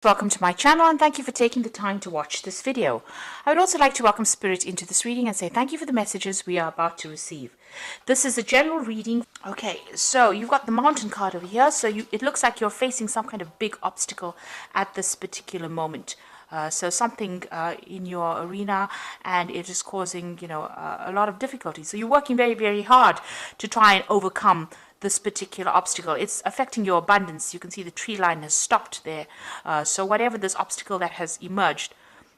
Welcome to my channel and thank you for taking the time to watch this video. I would also like to welcome Spirit into this reading and say thank you for the messages we are about to receive. This is a general reading. Okay, so you've got the Mountain card over here. So it looks like you're facing some kind of big obstacle at this particular moment. So something in your arena, and it is causing, a lot of difficulty. So you're working very, very hard to try and overcome this particular obstacle. It's affecting your abundance. You can see the tree line has stopped there. So whatever this obstacle that has emerged.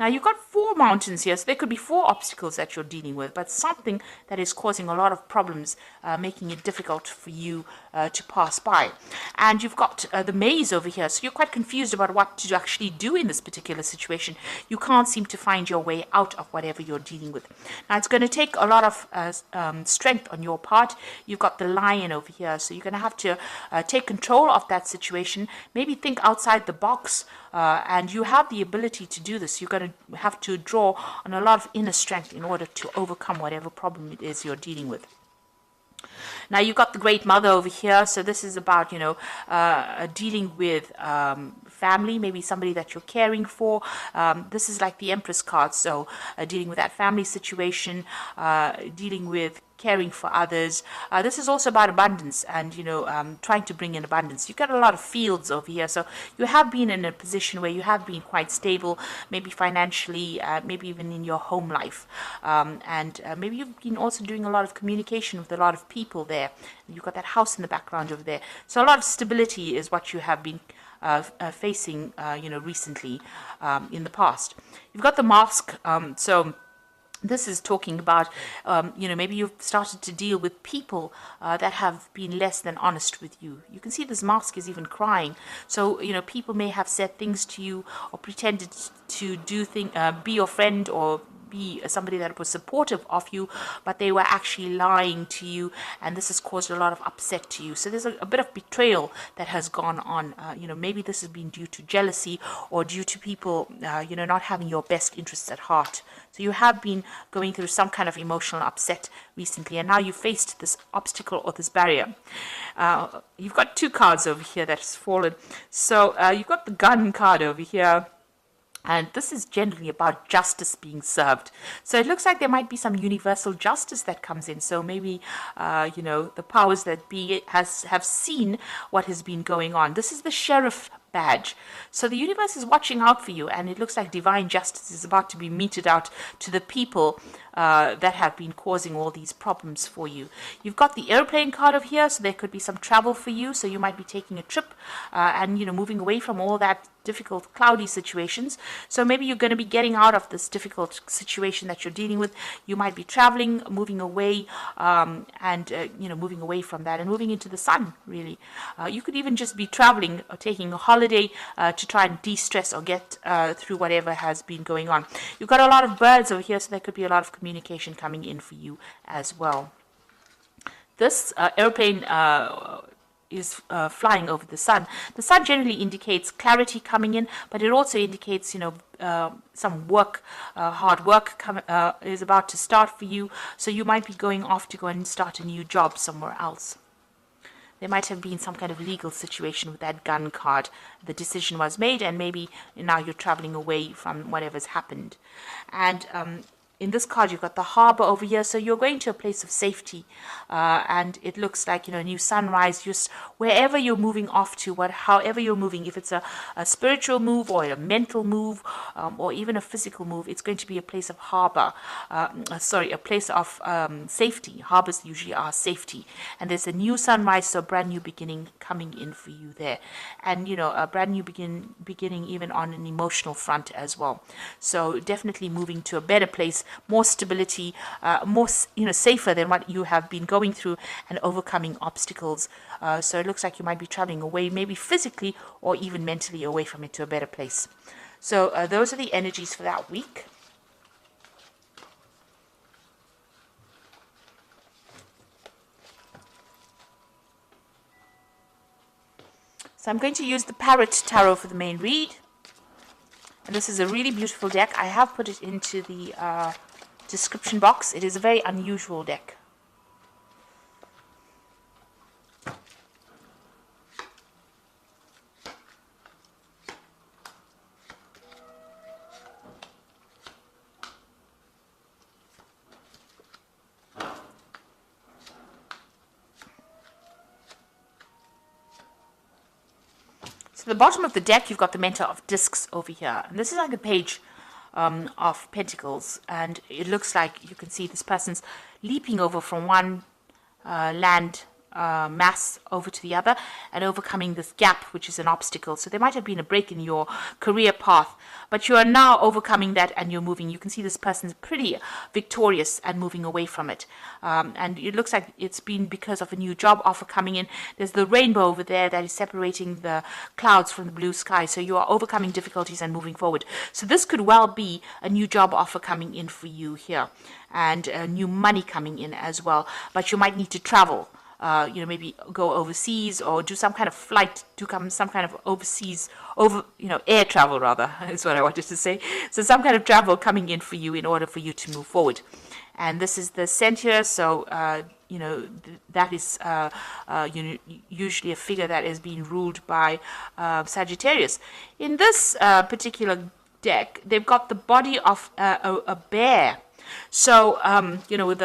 Now you've got 4 mountains here, so there could be 4 obstacles that you're dealing with, but something that is causing a lot of problems, making it difficult for you to pass by. And you've got the maze over here, so you're quite confused about what to actually do in this particular situation. You can't seem to find your way out of whatever you're dealing with. Now it's going to take a lot of strength on your part. You've got the lion over here, so you're going to have to take control of that situation, maybe think outside the box, and you have the ability to do this. You're going to have to draw on a lot of inner strength in order to overcome whatever problem it is you're dealing with. Now you've got the Great Mother over here, so this is about, dealing with family, maybe somebody that you're caring for. This is like the Empress card, so dealing with that family situation, dealing with caring for others. This is also about abundance and, trying to bring in abundance. You've got a lot of fields over here, so you have been in a position where you have been quite stable, maybe financially, maybe even in your home life. And maybe you've been also doing a lot of communication with a lot of people there. You've got that house in the background over there. So a lot of stability is what you have been facing, recently in the past. You've got the mask, so this is talking about, maybe you've started to deal with people that have been less than honest with you. You can see this mask is even crying. So, people may have said things to you or pretended to be your friend or be somebody that was supportive of you, but they were actually lying to you, and this has caused a lot of upset to you. So there's a bit of betrayal that has gone on. Maybe this has been due to jealousy or due to people, not having your best interests at heart. So you have been going through some kind of emotional upset recently, and now you faced this obstacle or this barrier. You've got 2 cards over here that's fallen. So you've got the Gun card over here. And this is generally about justice being served. So it looks like there might be some universal justice that comes in. So maybe, the powers that be have seen what has been going on. This is the Sheriff badge. So the universe is watching out for you, and it looks like divine justice is about to be meted out to the people that have been causing all these problems for you. You've got the airplane card over here, so there could be some travel for you. So you might be taking a trip and, moving away from all that difficult, cloudy situations. So maybe you're going to be getting out of this difficult situation that you're dealing with. You might be traveling, moving away, moving away from that and moving into the sun, really. You could even just be traveling or taking a holiday to try and de-stress or get through whatever has been going on. You've got a lot of birds over here, so there could be a lot of communication coming in for you as well. This airplane is flying over the sun. The sun generally indicates clarity coming in, but it also indicates, some work, hard work is about to start for you. So you might be going off to go and start a new job somewhere else. There might have been some kind of legal situation with that Gun card. The decision was made, and maybe now you're traveling away from whatever's happened. And in this card, you've got the harbor over here, so you're going to a place of safety, and it looks like, a new sunrise. Just wherever you're moving off to, however you're moving, if it's a spiritual move or a mental move, or even a physical move, it's going to be a place of harbor. A place of safety. Harbors usually are safety, and there's a new sunrise, so a brand new beginning coming in for you there, and a brand new beginning even on an emotional front as well. So definitely moving to a better place, more stability, more safer than what you have been going through, and overcoming obstacles. So it looks like you might be traveling away, maybe physically or even mentally away from it to a better place. So those are the energies for that week. So I'm going to use the Parrot Tarot for the main read. And this is a really beautiful deck. I have put it into the description box. It is a very unusual deck. the bottom of the deck, you've got the Mentor of Discs over here. And this is like a page of Pentacles. And it looks like you can see this person's leaping over from one land mass over to the other and overcoming this gap, which is an obstacle. So there might have been a break in your career path, but you are now overcoming that and you're moving. You can see this person's pretty victorious and moving away from it. And it looks like it's been because of a new job offer coming in. There's the rainbow over there that is separating the clouds from the blue sky. So you are overcoming difficulties and moving forward. So this could well be a new job offer coming in for you here, and new money coming in as well. But you might need to travel. Maybe go overseas or do some kind of flight, some kind of overseas, air travel rather, is what I wanted to say. So some kind of travel coming in for you in order for you to move forward. And this is the center, so, that is usually a figure that is being ruled by Sagittarius. In this particular deck, they've got the body of a bear. So, with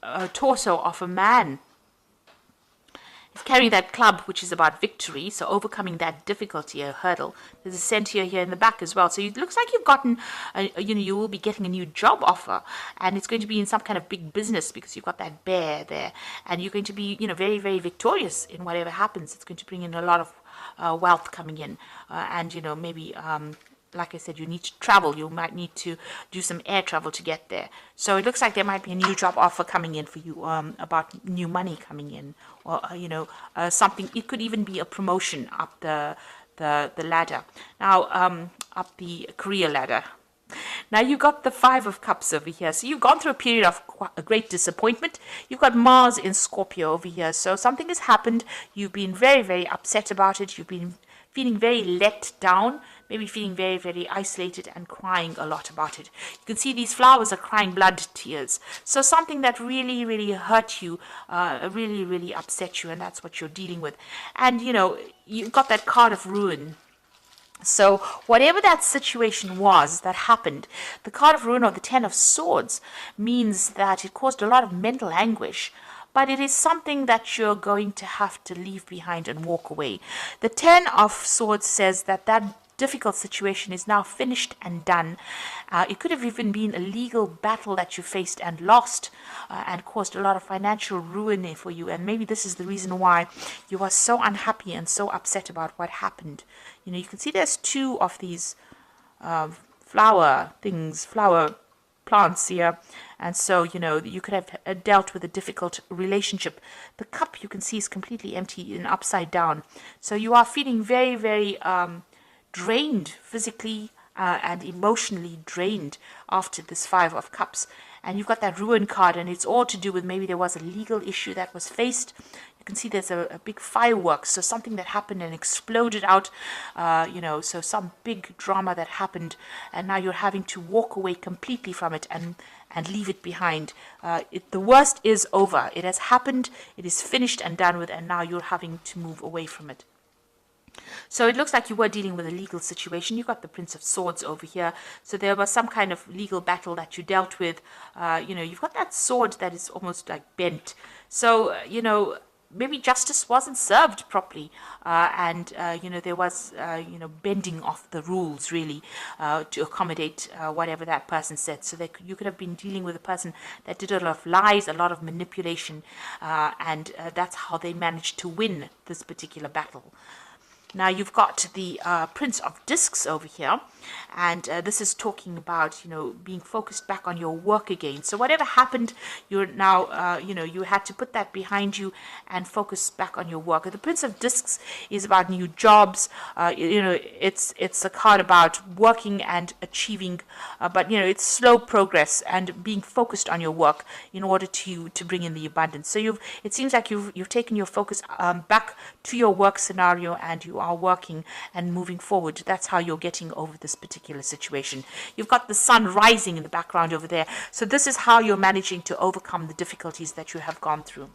a torso of a man. He's carrying that club, which is about victory, so overcoming that difficulty, a hurdle. There's a center here in the back as well. So it looks like you've gotten, you will be getting a new job offer, and it's going to be in some kind of big business because you've got that bear there, and you're going to be, very, very victorious in whatever happens. It's going to bring in a lot of wealth coming in, and maybe. Like I said, you need to travel. You might need to do some air travel to get there. So it looks like there might be a new job offer coming in for you, about new money coming in, or something. It could even be a promotion up the ladder. Now, up the career ladder. Now you've got the Five of Cups over here. So you've gone through a period of a great disappointment. You've got Mars in Scorpio over here. So something has happened. You've been very, very upset about it. You've been feeling very let down, maybe feeling very, very isolated and crying a lot about it. You can see these flowers are crying blood tears. So something that really, really hurt you, really, really upset you, and that's what you're dealing with. And, you've got that card of ruin. So whatever that situation was that happened, the card of ruin or the Ten of Swords means that it caused a lot of mental anguish. But it is something that you're going to have to leave behind and walk away. The Ten of Swords says that difficult situation is now finished and done. It could have even been a legal battle that you faced and lost, and caused a lot of financial ruin for you. And maybe this is the reason why you are so unhappy and so upset about what happened. You can see there's two of these flower plants here, and so you could have dealt with a difficult relationship. The cup, you can see, is completely empty and upside down, so you are feeling very, very drained physically and emotionally drained after this Five of Cups. And you've got that ruin card, and it's all to do with maybe there was a legal issue that was faced. You can see there's a big fireworks, so something that happened and exploded out, so some big drama that happened, and now you're having to walk away completely from it and leave it behind. The worst is over. It has happened, it is finished and done with, and now you're having to move away from it. So it looks like you were dealing with a legal situation. You've got the Prince of Swords over here. So there was some kind of legal battle that you dealt with. You've got that sword that is almost like bent. So, maybe justice wasn't served properly. There was, bending of the rules, really, to accommodate whatever that person said. So you could have been dealing with a person that did a lot of lies, a lot of manipulation, and that's how they managed to win this particular battle. Now you've got the Prince of Discs over here, and this is talking about, being focused back on your work again. So whatever happened, you're now, you had to put that behind you and focus back on your work. The Prince of Discs is about new jobs. It's a card about working and achieving, but it's slow progress and being focused on your work in order to bring in the abundance. So it seems like you've taken your focus back to your work scenario, and you are working and moving forward. That's how you're getting over this particular situation. You've got the sun rising in the background over there. So this is how you're managing to overcome the difficulties that you have gone through.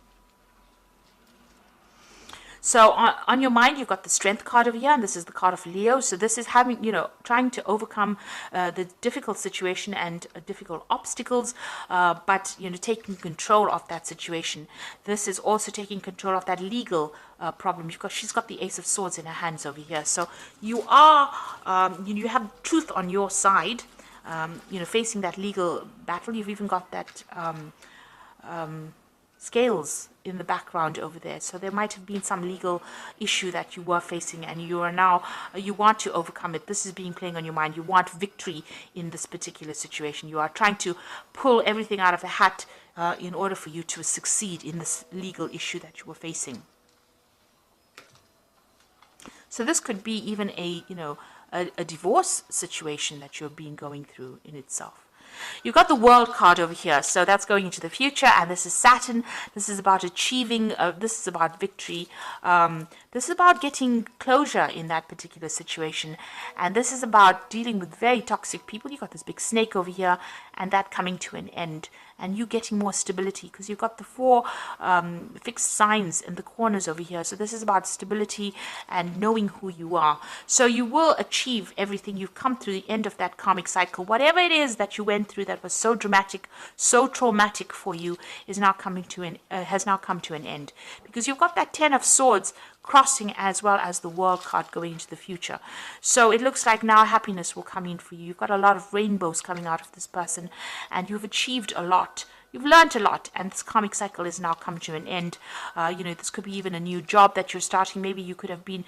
So on your mind, you've got the Strength card over here, and this is the card of Leo. So this is having, trying to overcome the difficult situation and difficult obstacles, but, taking control of that situation. This is also taking control of that legal problem, because she's got the Ace of Swords in her hands over here. So you are, you have truth on your side, facing that legal battle. You've even got that scales in the background over there. So there might have been some legal issue that you were facing, and you are now, you want to overcome it. This is being playing on your mind. You want victory in this particular situation. You are trying to pull everything out of the hat in order for you to succeed in this legal issue that you were facing. So this could be even a divorce situation that you're going through in itself. You've got the World card over here, so that's going into the future, and this is Saturn. This is about achieving, this is about victory. This is about getting closure in that particular situation, and this is about dealing with very toxic people. You've got this big snake over here, and that coming to an end, and you getting more stability, because you've got the 4 fixed signs in the corners over here. So this is about stability and knowing who you are. So you will achieve everything. You've come through the end of that karmic cycle. Whatever it is that you went through that was so dramatic, so traumatic for you, is now coming to has now come to an end, because you've got that 10 of Swords crossing, as well as the World card going into the future. So it looks like now happiness will come in for you. You've got a lot of rainbows coming out of this person, and you've achieved a lot. You've learned a lot, and this karmic cycle is now come to an end. This could be even a new job that you're starting. Maybe you could have been,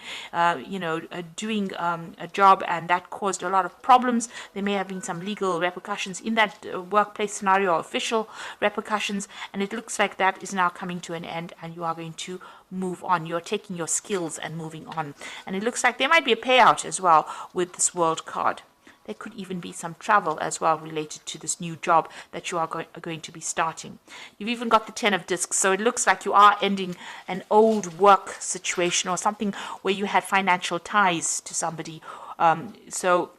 doing a job, and that caused a lot of problems. There may have been some legal repercussions in that workplace scenario, or official repercussions, and it looks like that is now coming to an end, and you are going to move on. You're taking your skills and moving on. And it looks like there might be a payout as well with this World card. There could even be some travel as well related to this new job that you are going to be starting. You've even got the 10 of Discs, so it looks like you are ending an old work situation, or something where you had financial ties to somebody. So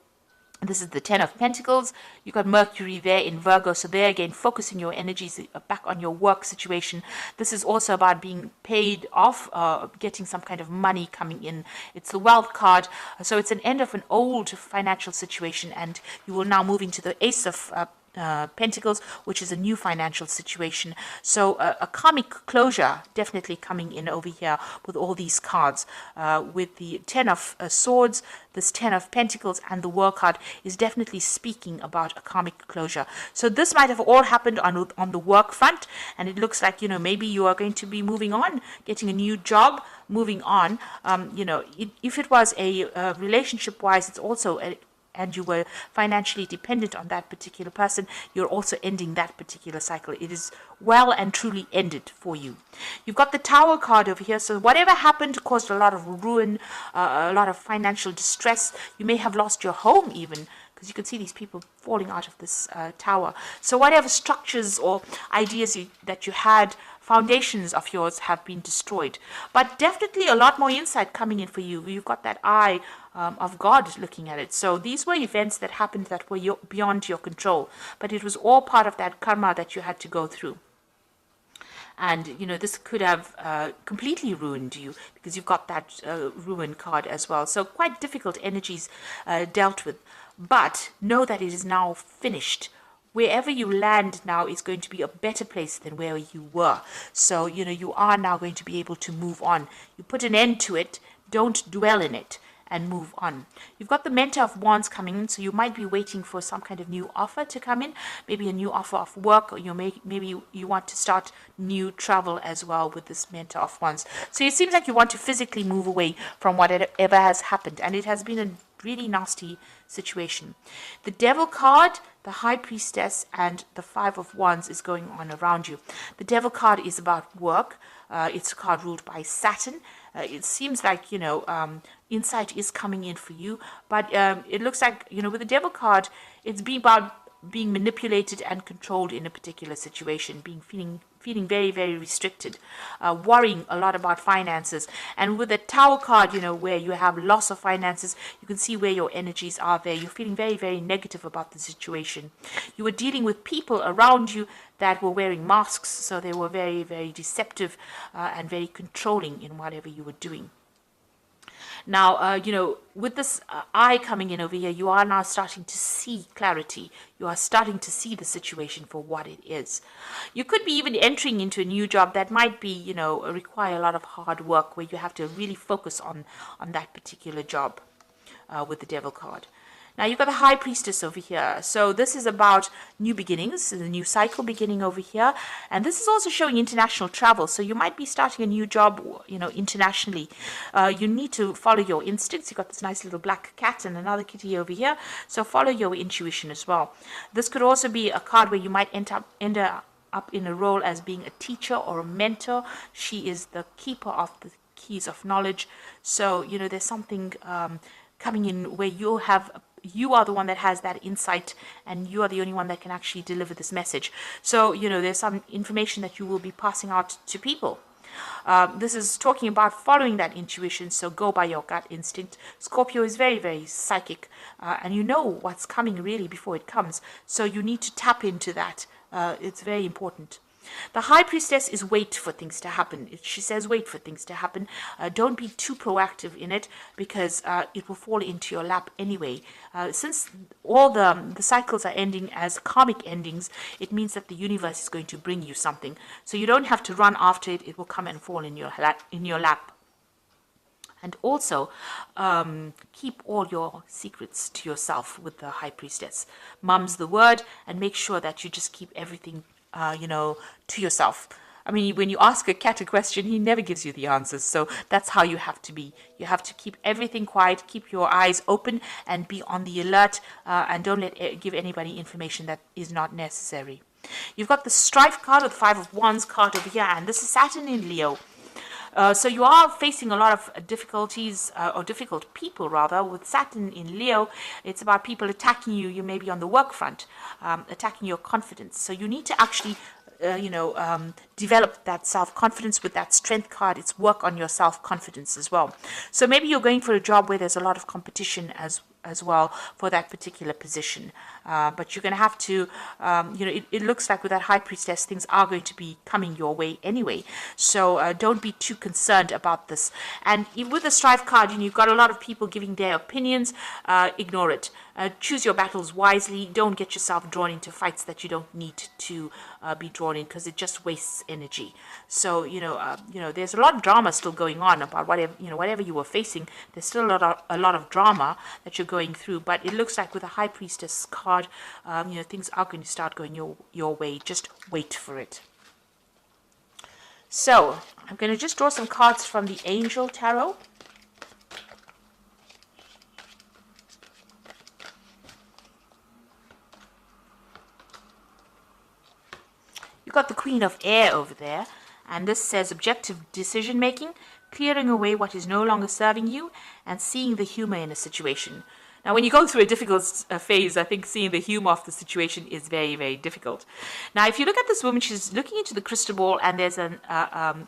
this is the 10 of Pentacles. You've got Mercury there in Virgo, so there again, focusing your energies back on your work situation. This is also about being paid off, getting some kind of money coming in. It's the Wealth card, so it's an end of an old financial situation, and you will now move into the Ace of Pentacles, which is a new financial situation. So a karmic closure definitely coming in over here with all these cards. With the 10 of Swords, this 10 of Pentacles, and the World card is definitely speaking about a karmic closure. So this might have all happened on the work front, and it looks like, maybe you are going to be moving on, getting a new job, moving on. If it was a relationship-wise, it's also and you were financially dependent on that particular person, you're also ending that particular cycle. It is well and truly ended for you. You've got the Tower card over here. So whatever happened caused a lot of ruin, a lot of financial distress. You may have lost your home even, because you can see these people falling out of this tower. So whatever structures or ideas that you had, foundations of yours have been destroyed. But definitely a lot more insight coming in for you. You've got that eye of God looking at it. So these were events that happened that were beyond your control, but it was all part of that karma that you had to go through. And, this could have completely ruined you, because you've got that ruin card as well. So quite difficult energies dealt with. But know that it is now finished. Wherever you land now is going to be a better place than where you were. So, you are now going to be able to move on. You put an end to it. Don't dwell in it, and move on. You've got the Mentor of Wands coming in, so you might be waiting for some kind of new offer to come in, maybe a new offer of work, or maybe you want to start new travel as well with this Mentor of Wands. So it seems like you want to physically move away from whatever has happened, and it has been a really nasty situation. The Devil card, the High Priestess, and the 5 of Wands is going on around you. The Devil card is about work. It's a card ruled by Saturn. It seems like, insight is coming in for you, but it looks like, with the Devil card, it's about being manipulated and controlled in a particular situation, feeling feeling very, very restricted, worrying a lot about finances. And with the Tower card, where you have loss of finances, you can see where your energies are there. You're feeling very, very negative about the situation. You were dealing with people around you that were wearing masks, so they were very, very deceptive and very controlling in whatever you were doing. Now, with this eye coming in over here, you are now starting to see clarity. You are starting to see the situation for what it is. You could be even entering into a new job that might be, require a lot of hard work, where you have to really focus on that particular job with the Devil card. Now you've got the High Priestess over here. So this is about new beginnings, the new cycle beginning over here. And this is also showing international travel. So you might be starting a new job, internationally. You need to follow your instincts. You've got this nice little black cat and another kitty over here. So follow your intuition as well. This could also be a card where you might end up in a role as being a teacher or a mentor. She is the keeper of the keys of knowledge. So, there's something coming in where you are the one that has that insight, and you are the only one that can actually deliver this message. So, there's some information that you will be passing out to people. This is talking about following that intuition, so go by your gut instinct. Scorpio is very, very psychic, and you know what's coming really before it comes. So you need to tap into that. It's very important. The High Priestess is wait for things to happen. She says wait for things to happen. Don't be too proactive in it, because it will fall into your lap anyway. Since all the cycles are ending as karmic endings, it means that the universe is going to bring you something. So you don't have to run after it. It will come and fall in your lap. And also, keep all your secrets to yourself with the High Priestess. Mum's the word, and make sure that you just keep everything to yourself. I mean, when you ask a cat a question, he never gives you the answers. So that's how you have to be. You have to keep everything quiet, keep your eyes open, and be on the alert, and don't give anybody information that is not necessary. You've got the Strife card, or the Five of Wands card over here, and this is Saturn in Leo. So you are facing a lot of difficulties, or difficult people rather, with Saturn in Leo. It's about people attacking you. You may be on the work front, attacking your confidence. So you need to actually, develop that self-confidence with that Strength card. It's work on your self-confidence as well. So maybe you're going for a job where there's a lot of competition as well for that particular position. But you're going to have to, it looks like with that High Priestess, things are going to be coming your way anyway. So don't be too concerned about this. And with the Strife card, you've got a lot of people giving their opinions. Ignore it. Choose your battles wisely. Don't get yourself drawn into fights that you don't need to be drawn in, because it just wastes energy. So there's a lot of drama still going on about whatever you were facing. There's still a lot of drama that you're going through. But it looks like with a High Priestess card, things are going to start going your way. Just wait for it. So I'm going to just draw some cards from the Angel Tarot. You've got the Queen of Air over there, and this says objective decision making, clearing away what is no longer serving you, and seeing the humor in a situation. Now, when you go through a difficult phase, I think seeing the humor of the situation is very, very difficult. Now, if you look at this woman, she's looking into the crystal ball, and there's a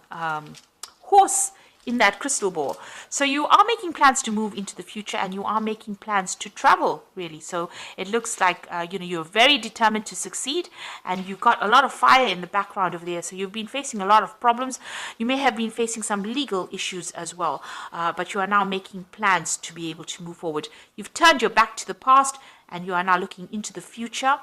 horse in that crystal ball. So you are making plans to move into the future, and you are making plans to travel, really. So it looks like, you're very determined to succeed, and you've got a lot of fire in the background over there. So you've been facing a lot of problems. You may have been facing some legal issues as well, but you are now making plans to be able to move forward. You've turned your back to the past, and you are now looking into the future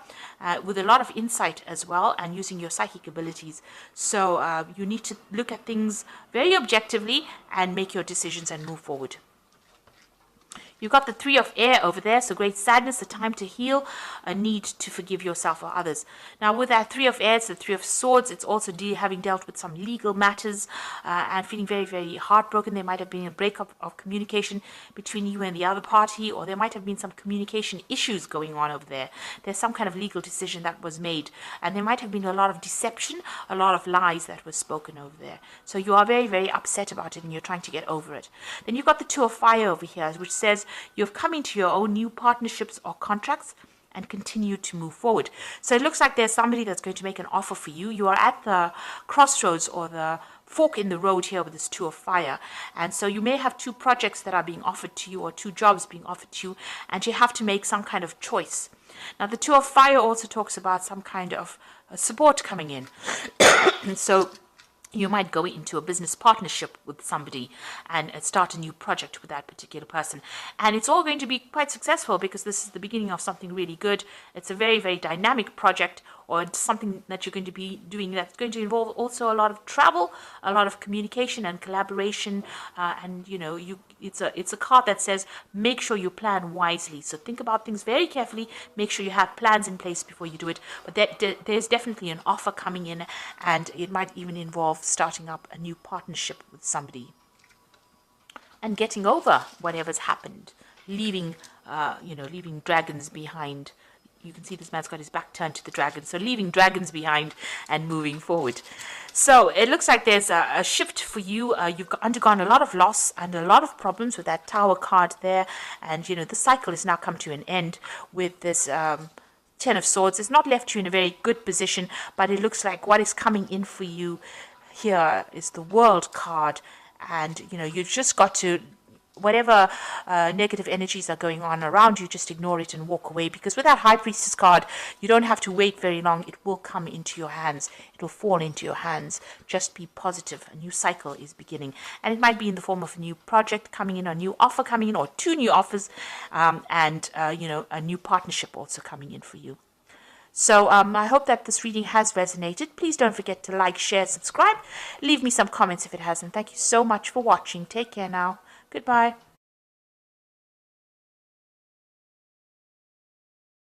with a lot of insight as well, and using your psychic abilities. So you need to look at things very objectively and make your decisions and move forward. You've got the Three of Air over there, so great sadness, a time to heal, a need to forgive yourself or others. Now, with that Three of Air, it's the Three of Swords. It's also having dealt with some legal matters and feeling very, very heartbroken. There might have been a breakup of communication between you and the other party, or there might have been some communication issues going on over there. There's some kind of legal decision that was made, and there might have been a lot of deception, a lot of lies that were spoken over there. So you are very, very upset about it, and you're trying to get over it. Then you've got the Two of Fire over here, which says you've come into your own new partnerships or contracts, and continue to move forward. So it looks like there's somebody that's going to make an offer for you. You are at the crossroads or the fork in the road here with this Two of Fire, and so you may have two projects that are being offered to you, or two jobs being offered to you, and you have to make some kind of choice. Now the Two of Fire also talks about some kind of support coming in. And so you might go into a business partnership with somebody and start a new project with that particular person. And it's all going to be quite successful because this is the beginning of something really good. It's a very, very dynamic project, or it's something that you're going to be doing that's going to involve also a lot of travel, a lot of communication and collaboration. And, you know, it's a card that says make sure you plan wisely. So think about things very carefully. Make sure you have plans in place before you do it. But there's definitely an offer coming in, and it might even involve starting up a new partnership with somebody and getting over whatever's happened, leaving dragons behind. You can see this man's got his back turned to the dragon, so leaving dragons behind and moving forward. So it looks like there's a shift for you. You've undergone a lot of loss and a lot of problems with that Tower card there, and you know the cycle has now come to an end with this Ten of Swords. It's not left you in a very good position, but it looks like what is coming in for you here is the World card, and you know you've just got to, whatever negative energies are going on around you, just ignore it and walk away, because with that High Priestess card, you don't have to wait very long. It will come into your hands. It will fall into your hands. Just be positive. A new cycle is beginning, and it might be in the form of a new project coming in, a new offer coming in, or two new offers, and a new partnership also coming in for you. So I hope that this reading has resonated. Please don't forget to like, share, subscribe. Leave me some comments if it hasn't. Thank you so much for watching. Take care now. Goodbye.